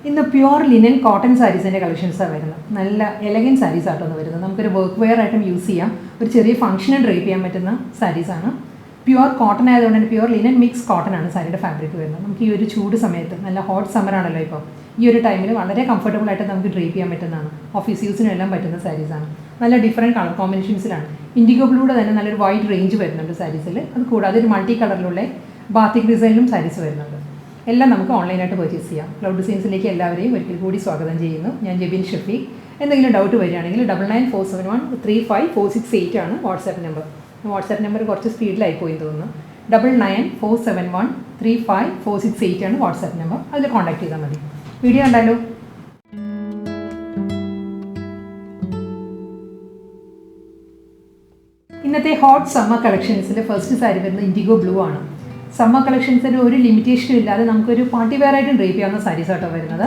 ഇന്ന് pure linen cotton സാരീസിൻ്റെ കളക്ഷൻസാണ് വരുന്നത്. നല്ല എലഗൻ സാരീസ് ആയിട്ടാണ് വരുന്നത്. നമുക്കൊരു വർക്ക് വെയർ ആയിട്ടും യൂസ് ചെയ്യാം. ഒരു ചെറിയ ഫംഗ്ഷനും ഡ്രൈപ്പ് ചെയ്യാൻ പറ്റുന്ന സാരീസാണ്. പ്യുവർ കോട്ടൺ ആയതുകൊണ്ട് തന്നെ പ്യുവർ ലിനൻ മിക്സ് കോട്ടൺ ആണ് സാരിയുടെ ഫാബ്രിക് വരുന്നത്. നമുക്ക് ഈ ഒരു ചൂട് സമയത്ത് നല്ല ഹോട്ട് സമ്മർ ആണല്ലോ ഇപ്പോൾ, ഈ ഒരു ടൈമിൽ വളരെ കംഫർട്ടബിൾ ആയിട്ട് നമുക്ക് ഡ്രൈപ്പ് ചെയ്യാൻ പറ്റുന്നതാണ്. ഓഫീസ് യൂസിനും എല്ലാം പറ്റുന്ന സാരീസാണ്. നല്ല ഡിഫറൻറ്റ് കളർ കോമ്പിനേഷൻസിലാണ്. ഇൻഡിഗോ ബ്ലൂടെ തന്നെ നല്ലൊരു വൈഡ് റേഞ്ച് വരുന്നുണ്ട് സാരീസിൽ. അത് കൂടാതെ ഒരു മൾട്ടി കളറിലുള്ള ബാത്തിക് ഡിസൈനിലും സാരീസ് വരുന്നുണ്ട്. എല്ലാം നമുക്ക് ഓൺലൈനായിട്ട് പർച്ചേസ് ചെയ്യാം. ക്ലൗഡ് ഡിസൈൻസിലേക്ക് എല്ലാവരെയും ഒരിക്കൽ കൂടി സ്വാഗതം ചെയ്യുന്നു. ഞാൻ ജെബിൻ ഷഫീഖ്. എന്തെങ്കിലും ഡൗട്ട് വരികയാണെങ്കിൽ 9947135468 ആണ് വാട്സാപ്പ് നമ്പർ. വാട്സാപ്പ് നമ്പർ കുറച്ച് സ്പീഡിലായി പോയി തോന്നുന്നു. 9947135468 ആണ് വാട്സാപ്പ് നമ്പർ. അതിൽ കോൺടാക്ട് ചെയ്താൽ മതി. വീഡിയോ കണ്ടാലോ? ഇന്നത്തെ ഹോട്ട് സമ്മർ കളക്ഷൻസിൻ്റെ ഫസ്റ്റ് സാരി വരുന്നത് ഇൻഡിഗോ ബ്ലൂ ആണ്. സമ്മർ കളക്ഷൻസിന് ഒരു ലിമിറ്റേഷനും ഇല്ലാതെ നമുക്കൊരു പാർട്ടി വെയർ ആയിട്ടും ഡ്രൈപ്പ് ചെയ്യാവുന്ന സാരീസാട്ടോ വരുന്നത്.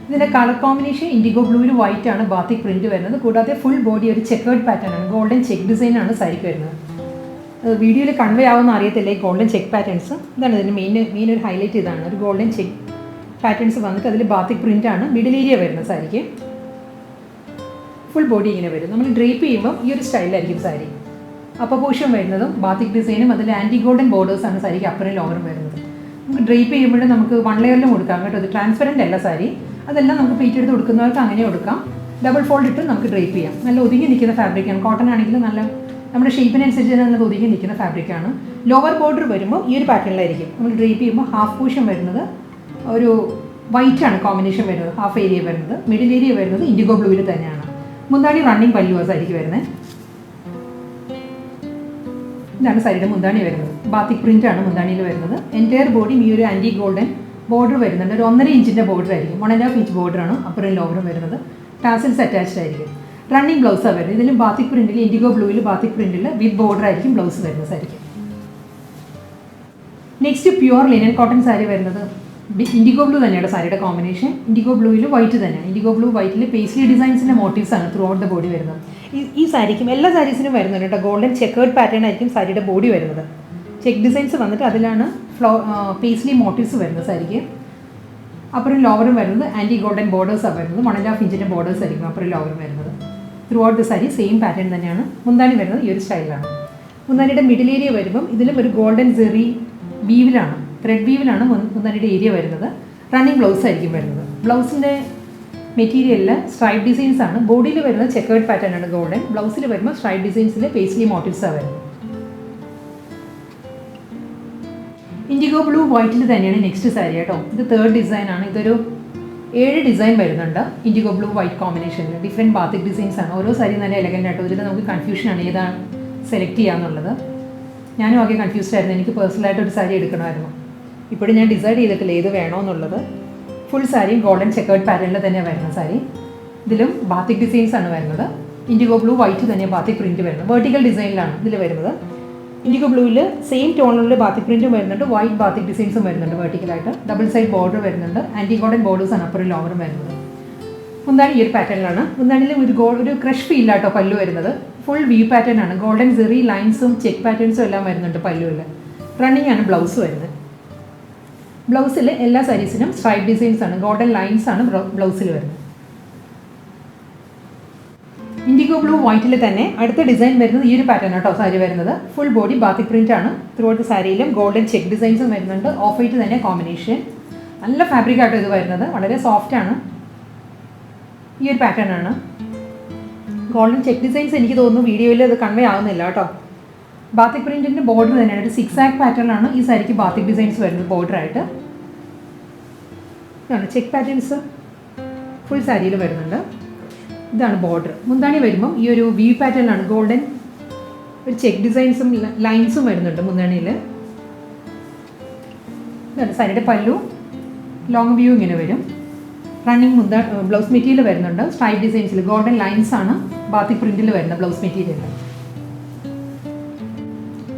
ഇതിൻ്റെ കളർ കോമ്പിനേഷൻ ഇൻഡിഗോ ബ്ലൂവിൽ വൈറ്റ് ആണ് ബാത്തിക് പ്രിൻറ്റ് വരുന്നത്. കൂടാതെ ഫുൾ ബോഡി ഒരു ചെക്കേർഡ് പാറ്റേൺ ആണ്. ഗോൾഡൻ ചെക്ക് ഡിസൈനാണ് സാരിക്ക് വരുന്നത്. വീഡിയോയിൽ കൺവേ ആവുമെന്ന് അറിയത്തില്ല ഈ ഗോൾഡൻ ചെക്ക് പാറ്റേൺസ്. ഇതാണ് ഇതിൻ്റെ മെയിൻ ഒരു ഹൈലൈറ്റ്. ഇതാണ് ഒരു ഗോൾഡൻ ചെക്ക് പാറ്റേൺസ് വന്നിട്ട് അതിൽ ബാത്തിക് പ്രിൻ്റ് ആണ് മിഡിൽ ഏരിയ വരുന്നത് സാരിക്ക്. ഫുൾ ബോഡി ഇങ്ങനെ വരും. നമ്മൾ ഡ്രൈപ്പ് ചെയ്യുമ്പോൾ ഈ ഒരു സ്റ്റൈലായിരിക്കും സാരി. അപ്പർ പോർഷൻ വരുന്നതും ബാത്തിക് ഡിസൈനും അതിൽ ആൻറ്റി ഗോൾഡൻ ബോർഡേഴ്സാണ് സാരിക്ക് അപ്പറും ലോവറും വരുന്നത്. നമുക്ക് ഡ്രൈപ്പ് ചെയ്യുമ്പോൾ നമുക്ക് 1 ലെയറിലും കൊടുക്കാം കേട്ടോ. ഇത് ട്രാൻസ്പെറൻറ്റ് അല്ല സാരി. അതെല്ലാം നമുക്ക് പ്ലീറ്റ് എടുത്ത് കൊടുക്കുന്നവർക്ക് അങ്ങനെ കൊടുക്കാം. ഡബിൾ ഫോൾഡ് ഇട്ട് നമുക്ക് ഡ്രൈപ്പ് ചെയ്യാം. നല്ല ഒതുങ്ങി നിൽക്കുന്ന ഫാബ്രിക്കാണ്. കോട്ടൺ ആണെങ്കിൽ നല്ല നമ്മുടെ ഷേപ്പിനനുസരിച്ച് നല്ല ഒതുങ്ങി നിൽക്കുന്ന ഫാബ്രിക്കാണ്. ലോവർ ബോർഡർ വരുമ്പോൾ ഈ ഒരു പാറ്റേണിലായിരിക്കും. നമ്മൾ ഡ്രൈപ്പ് ചെയ്യുമ്പോൾ ഹാഫ് പോർഷൻ വരുന്നത് ഒരു വൈറ്റ് ആണ് കോമ്പിനേഷൻ വരുന്നത്. ഹാഫ് ഏരിയ വരുന്നത്. മിഡിൽ ഏരിയ വരുന്നത് ഇൻഡിഗോ ബ്ലൂവിൽ തന്നെയാണ്. മുന്താണി റണ്ണിങ് പല്ലുവാ സാരിക്ക് വരുന്നത്. ഇതാണ് സാരിയുടെ മുന്താണി വരുന്നത്. ബാത്തിക് പ്രിൻ്റ് ആണ് മുന്താണിയിൽ വരുന്നത്. എൻറ്റയർ ബോഡിയും ഈ ഒരു ആൻറ്റി ഗോൾഡൻ ബോർഡർ വരുന്നുണ്ട്. ഒരു 1.5 ഇഞ്ചിൻ്റെ ബോർഡർ ആയിരിക്കും. 1.5 ഇഞ്ച് ബോർഡറാണ് അപ്പറും ലോവറും വരുന്നത്. ടാസിൽസ് അറ്റാച്ച്ഡ് ആയിരിക്കും. റണ്ണിങ് ബ്ലൗസാണ് വരുന്നത്. ഇതിലും ബാത്തിക് പ്രിൻറ്റിൽ ഇൻഡിഗോ ബ്ലൂവിൽ ബാത്തിക് പ്രിൻറ്റിൽ വിത്ത് ബോർഡർ ആയിരിക്കും ബ്ലൗസ് വരുന്നത് സാരിക്ക്. Next pure linen cotton sari വരുന്നത് ഇൻഡിഗോ ബ്ലൂ തന്നെയാണ് സാരിയുടെ കോമ്പിനേഷൻ. ഇൻഡിഗോ ബ്ലൂവിൽ വൈറ്റ് തന്നെയാണ്. ഇൻഡിഗോ ബ്ലൂ വൈറ്റിൽ പേസ്ലി ഡിസൈൻസിൻ്റെ മോട്ടീവ്സ് ആണ് ത്രൂ ഔട്ട് ദ ബോഡി വരുന്നത്. ഈ സാരിക്കും എല്ലാ സാരീസിനും വരുന്നുണ്ട് കേട്ടോ. ഗോൾഡൻ ചെക്കേർഡ് പാറ്റേൺ ആയിരിക്കും സാരിയുടെ ബോഡി വരുന്നത്. ചെക്ക് ഡിസൈൻസ് വന്നിട്ട് അതിലാണ് പേസ്ലി മോട്ടീവ്സ് വരുന്നത് സാരിക്ക്. അപ്പറും ലോവറും വരുന്നത് ആൻറ്റി ഗോൾഡൻ ബോർഡേഴ്സാണ് വരുന്നത്. 1.5 ഇഞ്ചിൻ്റെ ബോർഡേഴ്സ് ആയിരിക്കും അപ്പറും ലോവറും വരുന്നത്. Through out the sari same pattern തന്നെയാണ്. മുന്താണി വരുന്നത് ഈ ഒരു സ്റ്റൈലിലാണ്. മുന്താണിയുടെ മിഡിൽ ഏരിയ വരുമ്പം ഇതിലും ഒരു ഗോൾഡൻ സെറി വീവിലാണ്, ത്രെഡ് വീവിലാണ് മുന്താണിയുടെ ഏരിയ വരുന്നത്. റണ്ണിങ് ബ്ലൗസ് ആയിരിക്കും വരുന്നത്. ബ്ലൗസിൻ്റെ മെറ്റീരിയലിൽ സ്ട്രൈപ്പ് ഡിസൈൻസ് ആണ്. ബോഡിയിൽ വരുന്ന ചെക്കേർഡ് പാറ്റേൺ ആണ് ഗോൾഡൻ. ബ്ലൗസിൽ വരുമ്പോൾ സ്ട്രൈപ്പ് ഡിസൈൻസിൽ പേസ്ലി മോട്ടീവ്സാണ് വരുന്നത്. ഇൻഡിഗോ ബ്ലൂ വൈറ്റിൽ തന്നെയാണ് നെക്സ്റ്റ് സാരി കേട്ടോ. ഇത് 3rd ഡിസൈനാണ്. ഇതൊരു 7 ഡിസൈൻ വരുന്നുണ്ട് ഇൻഡിഗോ ബ്ലൂ വൈറ്റ് കോമ്പിനേഷനിൽ. ഡിഫറെൻറ്റ് ബാത്തിക് ഡിസൈൻസ് ആണ്. ഓരോ സാരി നല്ല എലഗൻ്റ് ആട്ടോ. ഇതിൽ നമുക്ക് കൺഫ്യൂഷനാണ് ഏതാണ് സെലക്ട് ചെയ്യാന്നുള്ളത്. ഞാനും ആകെ കൺഫ്യൂസ്ഡ് ആയിരുന്നു. എനിക്ക് പേഴ്സണലായിട്ട് ഒരു സാരി എടുക്കണമായിരുന്നു. ഇപ്പോഴും ഞാൻ ഡിസൈഡ് ചെയ്തിട്ടില്ല ഏത് വേണമെന്നുള്ളത്. ഫുൾ സാരിയും ഗോൾഡൻ ചെക്കേർഡ് പാറ്റേണിൽ തന്നെയാണ് വരുന്നത് സാരി. ഇതിലും ബാത്തിക് ഡിസൈൻസ് ആണ് വരുന്നത്. ഇൻഡിഗോ ബ്ലൂ വൈറ്റ് തന്നെയാണ് ബാത്തിക് പ്രിൻറ്റ് വരുന്നത്. വെർട്ടിക്കൽ ഡിസൈനിലാണ് ഇതിൽ വരുന്നത്. ഇൻഡിഗോ ബ്ലൂവിൽ സെയിം ടോണിലുള്ള ബാത്തിക് പ്രിൻറ്റും വരുന്നുണ്ട്. വൈറ്റ് ബാത്തിക് ഡിസൈൻസും വരുന്നുണ്ട് വെർട്ടിക്കലായിട്ട്. ഡബിൾ സൈഡ് ബോർഡർ വരുന്നുണ്ട്. ആൻറ്റി ഗോൾഡൻ ബോർഡേഴ്സാണ് അപ്പറും ലോവറും വരുന്നത്. മുന്താണി ഈ ഒരു പാറ്റേണിലാണ്. മുന്താണിയിൽ ഒരു ക്രഷ് ഫീലാട്ടോ പല്ലു വരുന്നത്. ഫുൾ വി പാറ്റേൺ ആണ്. ഗോൾഡൻ സെറി ലൈൻസും ചെക്ക് പാറ്റേൺസും എല്ലാം വരുന്നുണ്ട് പല്ലുവിൽ. റണ്ണിങ് ആണ് ബ്ലൗസ് വരുന്നത്. ബ്ലൗസിൽ എല്ലാ സാരീസിനും സ്ട്രൈപ്പ് ഡിസൈൻസ് ആണ്. ഗോൾഡൻ ലൈൻസ് ആണ് ബ്ലൗസിൽ വരുന്നത്. ഇൻഡിഗോ ബ്ലൂ വൈറ്റിൽ തന്നെ അടുത്ത ഡിസൈൻ വരുന്നത് ഈ ഒരു പാറ്റേൺ ആട്ടോ സാരി വരുന്നത്. ഫുൾ ബോഡി ബാത്തിക് പ്രിൻ്റ് ആണ്. ത്രൂ ഔട്ട് സാരിയിലും ഗോൾഡൻ ചെക്ക് ഡിസൈൻസും വരുന്നുണ്ട്. ഓഫ് വൈറ്റ് തന്നെ കോമ്പിനേഷൻ. നല്ല ഫാബ്രിക് ആട്ടോ ഇത് വരുന്നത്. വളരെ സോഫ്റ്റ് ആണ്. ഈ ഒരു പാറ്റേൺ ആണ്. ഗോൾഡൻ ചെക്ക് ഡിസൈൻസ് എനിക്ക് തോന്നുന്നു വീഡിയോയിൽ അത് കൺവേ ആവുന്നില്ല കേട്ടോ. ബാത്തിക് പ്രിൻറ്റിൻ്റെ ബോർഡർ തന്നെയാണ്. ഒരു 6 പാറ്റേണിലാണ് ഈ സാരിക്ക് ബാത്തിക് ഡിസൈൻസ് വരുന്നത് ബോർഡറായിട്ട്. ഇതാണ് ചെക്ക് പാറ്റേൺസ് ഫുൾ സാരിയിൽ വരുന്നുണ്ട്. ഇതാണ് ബോർഡർ. മുന്താണി വരുമ്പം ഈ ഒരു വി പാറ്റേണിലാണ്. ഗോൾഡൻ ഒരു ചെക്ക് ഡിസൈൻസും ലൈൻസും വരുന്നുണ്ട് മുന്താണിയിൽ. ഇതാണ് സാരിയുടെ പല്ലു. ലോങ് വ്യൂ ഇങ്ങനെ വരും. റണ്ണിങ് ബ്ലൗസ് മെറ്റീരിയൽ വരുന്നുണ്ട്. സ്ട്രൈപ്പ് ഡിസൈൻസിൽ ഗോൾഡൻ ലൈൻസ് ആണ് ബാത്തിക് പ്രിൻറ്റിൽ വരുന്ന ബ്ലൗസ് മെറ്റീരിയൽ.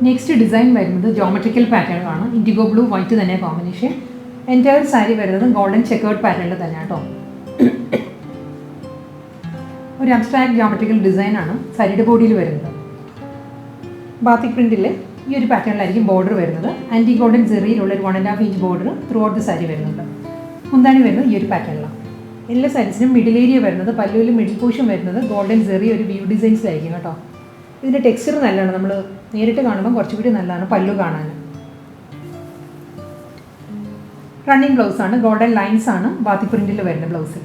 നെക്സ്റ്റ് ഡിസൈൻ വരുന്നത് ജോമെട്രിക്കൽ പാറ്റേണാണ്. ഇൻഡിഗോ ബ്ലൂ വൈറ്റ് തന്നെ കോമ്പിനേഷൻ. എൻറ്റയർ സാരി വരുന്നത് ഗോൾഡൻ ചെക്കേർഡ് പാറ്റേണിൽ തന്നെ കേട്ടോ. ഒരു അബ്സ്ട്രാക്ട് ജോമെട്രിക്കൽ ഡിസൈനാണ് സാരിയുടെ ബോഡിയിൽ വരുന്നത്. ബാത്തിക് പ്രിൻറ്റിൽ ഈ ഒരു പാറ്റേണിലായിരിക്കും ബോർഡർ വരുന്നത്. ആൻറ്റി ഗോൾഡൻ സെറിയിലുള്ള ഒരു 1.5 inch border through out the sari വരുന്നുണ്ട്. മുന്താണി വരുന്നത് ഈ ഒരു പാറ്റേണിലാണ്. എല്ലാ സാരീസിനും മിഡിൽ ഏരിയ വരുന്നത്, പല്ലുവിൽ മിഡിൽ പോർഷൻ വരുന്നത് ഗോൾഡൻ സെറി ഒരു വ്യൂ ഡിസൈൻസിലായിരിക്കും കേട്ടോ. ഇതിൻ്റെ ടെക്സ്ചർ നല്ലതാണ്, നമ്മൾ നേരിട്ട് കാണുമ്പോൾ കുറച്ചുകൂടി നല്ലതാണ് പല്ലു കാണാൻ. റണ്ണിങ് ബ്ലൗസാണ്, ഗോൾഡൻ ലൈൻസ് ആണ് ബാത്തിക് പ്രിൻറ്റിൽ വരുന്ന ബ്ലൗസിൽ.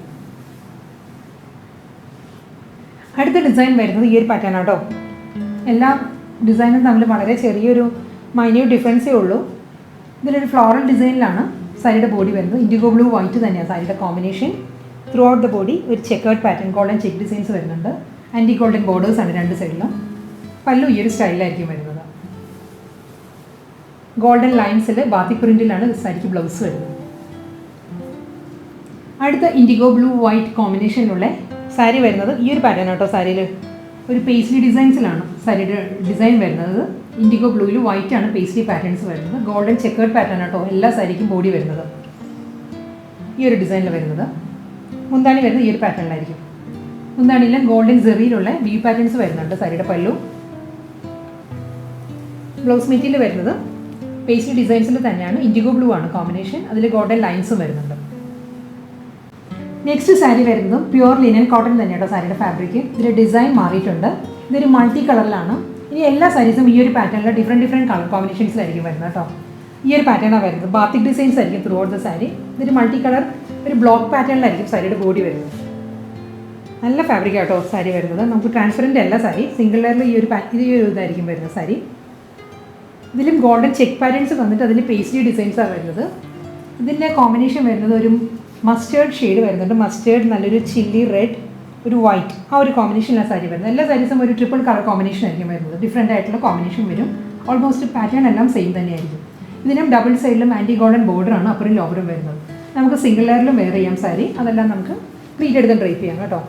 അടുത്ത ഡിസൈൻ വരുന്നത് ഈ ഒരു പാറ്റേൺ ആട്ടോ. എല്ലാ ഡിസൈനും തമ്മിൽ വളരെ ചെറിയൊരു മൈന്യൂട്ട് ഡിഫറൻസേ ഉള്ളൂ. ഇതിലൊരു ഫ്ലോറൽ ഡിസൈനിലാണ് സാരിയുടെ ബോഡി വരുന്നത്. ഇൻഡിഗോ ബ്ലൂ വൈറ്റ് തന്നെയാണ് സാരിയുടെ combination. Throughout the body ഒരു checkered pattern golden check designs വരുന്നുണ്ട്. ആൻറ്റി ഗോൾഡൻ ബോർഡേഴ്സ് ആണ് രണ്ട് സൈഡിലും. പല്ലു ഈ ഒരു സ്റ്റൈലിലായിരിക്കും വരുന്നത്. ഗോൾഡൻ ലൈൻസിൽ ബാത്തിക് പ്രിൻറ്റിലാണ് സാരിക്ക് ബ്ലൗസ് വരുന്നത്. അടുത്ത ഇൻഡിഗോ ബ്ലൂ വൈറ്റ് കോമ്പിനേഷനിലുള്ള സാരി വരുന്നത് ഈ ഒരു പാറ്റേൺ ആട്ടോ. സാരിയിൽ ഒരു പേസ്ലി ഡിസൈൻസിലാണ് സാരിയുടെ ഡിസൈൻ വരുന്നത്. ഇൻഡിഗോ ബ്ലൂയിൽ വൈറ്റ് ആണ് പേസ്ലി പാറ്റേൺസ് വരുന്നത്. ഗോൾഡൻ ചെക്കേർഡ് പാറ്റേൺ ആട്ടോ എല്ലാ സാരിക്കും ബോഡി വരുന്നത്. ഈ ഒരു ഡിസൈനിൽ വരുന്നത്. മുന്താണി വരുന്നത് ഈ ഒരു പാറ്റേണിലായിരിക്കും. മുന്താണിയിലും ഗോൾഡൻ സെറിയിലുള്ള വി പാറ്റേൺസ് വരുന്നുണ്ട് സാരിയുടെ പല്ലു. ബ്ലൗസ് മെറ്റീരിയൽ വരുന്നത് പേസ്ലി ഡിസൈൻസിൽ തന്നെയാണ്. ഇൻഡിഗോ ബ്ലൂ ആണ് കോമ്പിനേഷൻ. അതിൽ ഗോൾഡൻ ലൈൻസും വരുന്നുണ്ട്. നെക്സ്റ്റ് സാരി വരുന്നതും പ്യുവർ ലിനൻ കോട്ടൺ തന്നെയാണ് സാരിയുടെ ഫാബ്രിക്. ഇതിൻ്റെ ഡിസൈൻ മാറിയിട്ടുണ്ട്. ഇതൊരു മൾട്ടി കളറിലാണ്. ഇനി എല്ലാ സാരീസും ഈ ഒരു പാറ്റേണിൽ ഡിഫറെൻറ്റ് കളർ കോമ്പിനേഷൻസിലായിരിക്കും വരുന്നത് കേട്ടോ. ഈ ഒരു പാറ്റേണാണ് വരുന്നത്. ബാത്തിക് ഡിസൈൻസ് ആയിരിക്കും ത്രൂ ഔട്ട് ദ സാരി. ഇതൊരു മൾട്ടി കളർ ഒരു ബ്ലോക്ക് പാറ്റേണിലായിരിക്കും സാരിയുടെ ബോഡി വരുന്നത്. നല്ല ഫാബ്രിക് ആട്ടോ സാരി വരുന്നത്. നമുക്ക് ട്രാൻസ്പെറൻറ്റ് അല്ല സാരി, സിംഗിൾ ലെയറിൽ ഈ ഒരു ഇതായിരിക്കും വരുന്നത് സാരി. ഇതിലും ഗോൾഡൻ ചെക്ക് പാറ്റേൺസ് വന്നിട്ട് അതിൽ പേസ്ലി ഡിസൈൻസാണ് വരുന്നത്. ഇതിൻ്റെ കോമ്പിനേഷൻ വരുന്നത് ഒരു മസ്റ്റേർഡ് ഷെയ്ഡ് വരുന്നുണ്ട്. മസ്റ്റേർഡ് നല്ലൊരു ചില്ലി റെഡ് ഒരു വൈറ്റ് ആ ഒരു കോമ്പിനേഷനിലാണ് സാരി വരുന്നത്. എല്ലാ സാരീസും ഒരു ട്രിപ്പിൾ കളർ കോമ്പിനേഷൻ ആയിരിക്കും വരുന്നത്. ഡിഫറെൻ്റ് ആയിട്ടുള്ള കോമ്പിനേഷൻ വരും. ഓൾമോസ്റ്റ് പാറ്റേൺ എല്ലാം സെയിം തന്നെയായിരിക്കും. ഇതിനും ഡബിൾ സൈഡിലും ആൻറ്റി ഗോൾഡൻ ബോർഡറാണ് അപ്പറും ലോവറും വരുന്നത്. നമുക്ക് സിംഗിൾ ലെയറിലും വെയർ ചെയ്യാം സാരി. അതെല്ലാം നമുക്ക് പ്ലീറ്റ് എടുത്ത് ഡ്രൈപ്പ് ചെയ്യാം കേട്ടോ.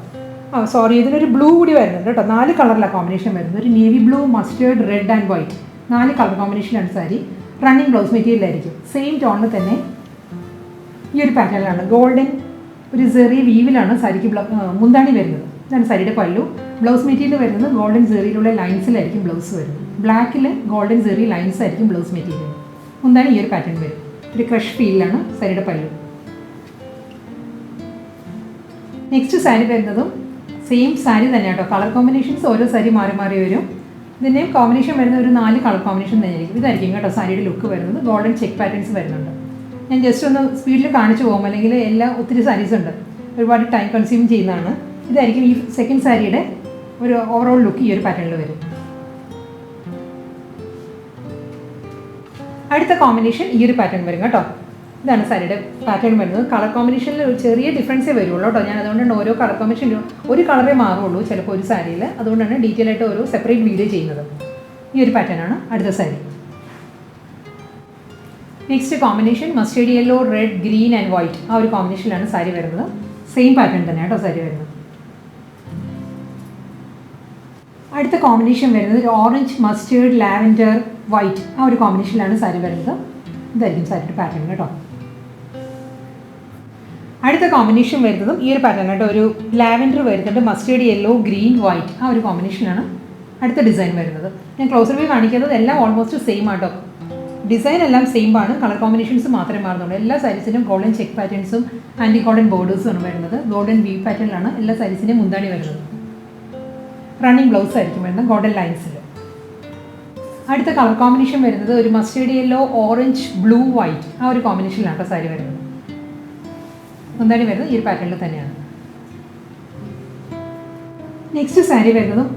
സോറി, ഇതിനൊരു ബ്ലൂ കൂടി വരുന്നുണ്ട് കേട്ടോ. 4 കളറിലാണ് കോമ്പിനേഷൻ വരുന്നത്. ഒരു navy blue, mustard, red and white 4 colour കോമ്പിനേഷനാണ് സാരി. റണ്ണിങ് ബ്ലൗസ് മെറ്റീരിയലായിരിക്കും. സെയിം ടോണിൽ തന്നെ ഈ ഒരു പാറ്റേണിലാണ് ഗോൾഡൻ ഒരു സെറി വീവിലാണ് സാരിക്ക് മുന്താണി വരുന്നത്. ഇതാണ് സാരിയുടെ പല്ലു. ബ്ലൗസ് മെറ്റീരിയൽ വരുന്നത് ഗോൾഡൻ സെറിയിലുള്ള ലൈൻസിലായിരിക്കും ബ്ലൗസ് വരുന്നത്. ബ്ലാക്കിൽ ഗോൾഡൻ സെറി ലൈൻസ് ആയിരിക്കും ബ്ലൗസ് മെറ്റീരിയൽ. മുന്താണി ഈ ഒരു പാറ്റേൺ വരും. ഒരു ക്രഷ് ഫീലിലാണ് സാരിയുടെ പല്ലു. നെക്സ്റ്റ് സാരി വരുന്നതും സെയിം സാരി തന്നെ കേട്ടോ. കളർ കോമ്പിനേഷൻസ് ഓരോ സാരി മാറി മാറി വരും. ഇതിൻ്റെയും കോമ്പിനേഷൻ വരുന്നത് ഒരു 4 കളർ കോമ്പിനേഷൻ തന്നെയായിരിക്കും. ഇതായിരിക്കും കേട്ടോ സാരിയുടെ ലുക്ക് വരുന്നത്. ഗോൾഡൻ ചെക്ക് പാറ്റേൺസ് വരുന്നുണ്ട്. ഞാൻ ജസ്റ്റ് ഒന്ന് സ്പീഡിൽ കാണിച്ചു പോകും, അല്ലെങ്കിൽ ഒത്തിരി സാരീസ് ഉണ്ട്, ഒരുപാട് ടൈം കൺസ്യൂം ചെയ്യുന്നതാണ്. ഇതായിരിക്കും ഈ സെക്കൻഡ് സാരിയുടെ ഒരു ഓവറോൾ ലുക്ക് ഈ ഒരു പാറ്റേണിൽ വരും. അടുത്ത കോമ്പിനേഷൻ ഈ ഒരു പാറ്റേൺ വരും കേട്ടോ. ഇതാണ് സാരിയുടെ പാറ്റേൺ വരുന്നത്. കളർ കോമ്പിനേഷനിൽ ഒരു ചെറിയ ഡിഫറൻസേ വരുള്ളൂ കേട്ടോ. ഞാൻ അതുകൊണ്ടാണ് ഓരോ കളർ കോമ്പിനേഷൻ ഒരു കളറേ മാറുള്ളൂ ചിലപ്പോൾ ഒരു സാരിയിൽ. അതുകൊണ്ടാണ് ഡീറ്റെയിൽ ആയിട്ട് ഓരോ സെപ്പറേറ്റ് വീഡിയോ ചെയ്യുന്നത്. ഈ ഒരു പാറ്റേണാണ് അടുത്ത sari. Next combination mustard yellow, red, green and white ആ ഒരു കോമ്പിനേഷനിലാണ് സാരി വരുന്നത്. സെയിം പാറ്റേൺ തന്നെ കേട്ടോ സാരി വരുന്നത്. അടുത്ത കോമ്പിനേഷൻ വരുന്നത് ഒരു ഓറഞ്ച്, മസ്റ്റേർഡ്, ലാവൻഡർ, വൈറ്റ് ആ ഒരു കോമ്പിനേഷനിലാണ് സാരി വരുന്നത്. ഇതായിരിക്കും സാരിയുടെ പാറ്റേൺ കേട്ടോ. അടുത്ത കോമ്പിനേഷൻ വരുന്നതും ഈ ഒരു പാറ്റേൺ കേട്ടോ. ഒരു ലാവൻഡർ വരുന്നുണ്ട്, മസ്റ്റേർഡ് യെല്ലോ, ഗ്രീൻ, വൈറ്റ് ആ ഒരു കോമ്പിനേഷനാണ് അടുത്ത ഡിസൈൻ വരുന്നത്. ഞാൻ ക്ലോസർ വ്യൂ കാണിക്കുന്നത് എല്ലാം ഓൾമോസ്റ്റ് സെയിം ആട്ടോ. ഡിസൈൻ എല്ലാം സെയിം ആണ്, കളർ കോമ്പിനേഷൻസ് മാത്രമേ മാറുന്നുള്ളൂ. എല്ലാ സാരീസിനും ഗോൾഡൻ ചെക്ക് പാറ്റേൺസും ആൻറ്റി ഗോൾഡൻ ബോർഡേഴ്സും ആണ് വരുന്നത്. ഗോൾഡൻ വീവ് പാറ്റേണിലാണ് എല്ലാ സാരീസിൻ്റെയും മുന്താണി വരുന്നത്. റണ്ണിങ് ബ്ലൗസ് ആയിരിക്കും വരുന്നത് ഗോൾഡൻ ലൈൻസിൽ. അടുത്ത കളർ കോമ്പിനേഷൻ വരുന്നത് ഒരു mustard yellow, orange, blue, white ആ ഒരു കോമ്പിനേഷനിലാണ് കേട്ടോ സാരി വരുന്നത്. മുന്താണി വരുന്നത് ഈ ഒരു പാറ്റേണിൽ തന്നെയാണ്. നെക്സ്റ്റ് സാരി വരുന്നതും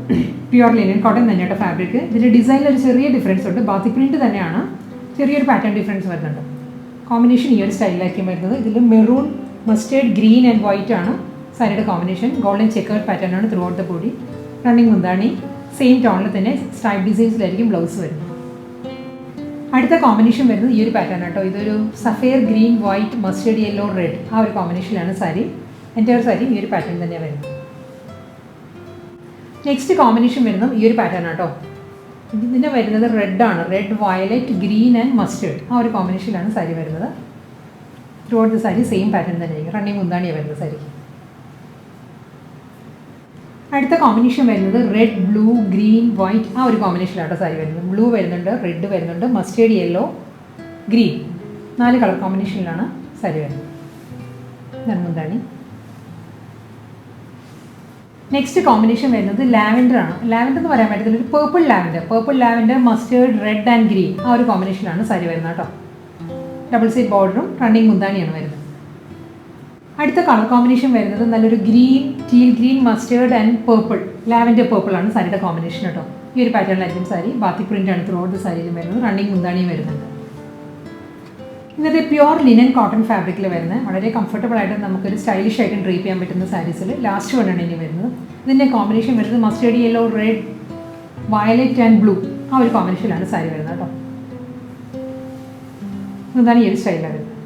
പ്യുവർ ലിനൻ കോട്ടൺ തന്നെയാണ് ഫാബ്രിക്. ഇതിൻ്റെ ഡിസൈനിൽ ഒരു ചെറിയ ഡിഫറൻസ് ഉണ്ട്. ബാത്തിക് പ്രിൻറ്റ് തന്നെയാണ്, ചെറിയൊരു പാറ്റേൺ ഡിഫറൻസ് വരുന്നുണ്ട്. കോമ്പിനേഷൻ ഈ ഒരു സ്റ്റൈലിലായിരിക്കും വരുന്നത്. ഇതിൽ maroon, mustard, green and white ആണ് സാരിയുടെ കോമ്പിനേഷൻ. ഗോൾഡൻ ചെക്കേർഡ് പാറ്റേൺ ആണ് throughout the body. Running മുന്താണി സെയിം ടോണിൽ തന്നെ സ്ട്രൈപ്പ് ഡിസൈൻസിലായിരിക്കും ബ്ലൗസ് വരുന്നത്. അടുത്ത കോമ്പിനേഷൻ വരുന്നത് ഈ ഒരു പാറ്റേൺ ആട്ടോ. ഇതൊരു sapphire green, white, mustard yellow, red ആ ഒരു കോമ്പിനേഷനിലാണ് സാരി. എൻ്റയർ സാരി ഈ ഒരു പാറ്റേൺ തന്നെയാണ് വരുന്നത്. നെക്സ്റ്റ് കോമ്പിനേഷൻ വരുന്നത് ഈ ഒരു പാറ്റേൺ ആട്ടോ. ഇതിന് വരുന്നത് റെഡ് ആണ്. Red, violet, green and mustard ആ ഒരു കോമ്പിനേഷനിലാണ് സാരി വരുന്നത്. Through out the sari same pattern തന്നെയായിരിക്കും. റണ്ണിങ് മുന്താണിയാണ് വരുന്നത് സാരിക്ക്. അടുത്ത കോമ്പിനേഷൻ വരുന്നത് റെഡ്, ബ്ലൂ, ഗ്രീൻ, വൈറ്റ് ആ ഒരു കോമ്പിനേഷനിലാട്ടോ സാരി വരുന്നത്. ബ്ലൂ വരുന്നുണ്ട്, റെഡ് വരുന്നുണ്ട്, മസ്റ്റേർഡ് യെല്ലോ, ഗ്രീൻ 4 കളർ കോമ്പിനേഷനിലാണ് സാരി വരുന്നത്. മുന്താണി. നെക്സ്റ്റ് കോമ്പിനേഷൻ വരുന്നത് ലാവൻഡർ ആണ്. ലാവൻഡർ എന്ന് പറയാൻ പറ്റത്തില്ല, ഒരു purple lavender mustard red and green ആ ഒരു കോമ്പിനേഷനാണ് സാരി വരുന്നത് കേട്ടോ. ഡബിൾ സൈഡ് ബോർഡറും റണ്ണിങ് മുന്താണിയാണ് വരുന്നത്. അടുത്ത കളർ കോമ്പിനേഷൻ വരുന്നത് നല്ലൊരു green, teal green, mustard and purple, lavender purple ആണ് സാരിയുടെ കോമ്പിനേഷൻ കേട്ടോ. ഈ ഒരു പാറ്റേണിലായിരിക്കും സാരി. ബാത്തി പ്രിൻ്റ് ആണ് ത്രൂ ഔട്ട് സാരിയിലും വരുന്നത്. റണ്ണിങ് മുന്താണിയും വരുന്നുണ്ട്. ഇന്നത്തെ പ്യുവർ ലിനൻ കോട്ടൺ ഫാബ്രിക്കിൽ വരുന്നത് വളരെ കംഫർട്ടബിൾ ആയിട്ട് നമുക്കൊരു സ്റ്റൈലിഷ് ആയിട്ട് ഡ്രേപ്പ് ചെയ്യാൻ പറ്റുന്ന സാരീസിൽ ലാസ്റ്റ് വണ്ണാണ് ഇനി വരുന്നത്. ഇതിൻ്റെ കോമ്പിനേഷൻ വരുന്നത് mustard yellow, red, violet and blue ആ ഒരു കോമ്പിനേഷനിലാണ് സാരി വരുന്നത് കേട്ടോ. ഇതാണ് ഈ ഒരു സ്റ്റൈലാണ് വരുന്നത്.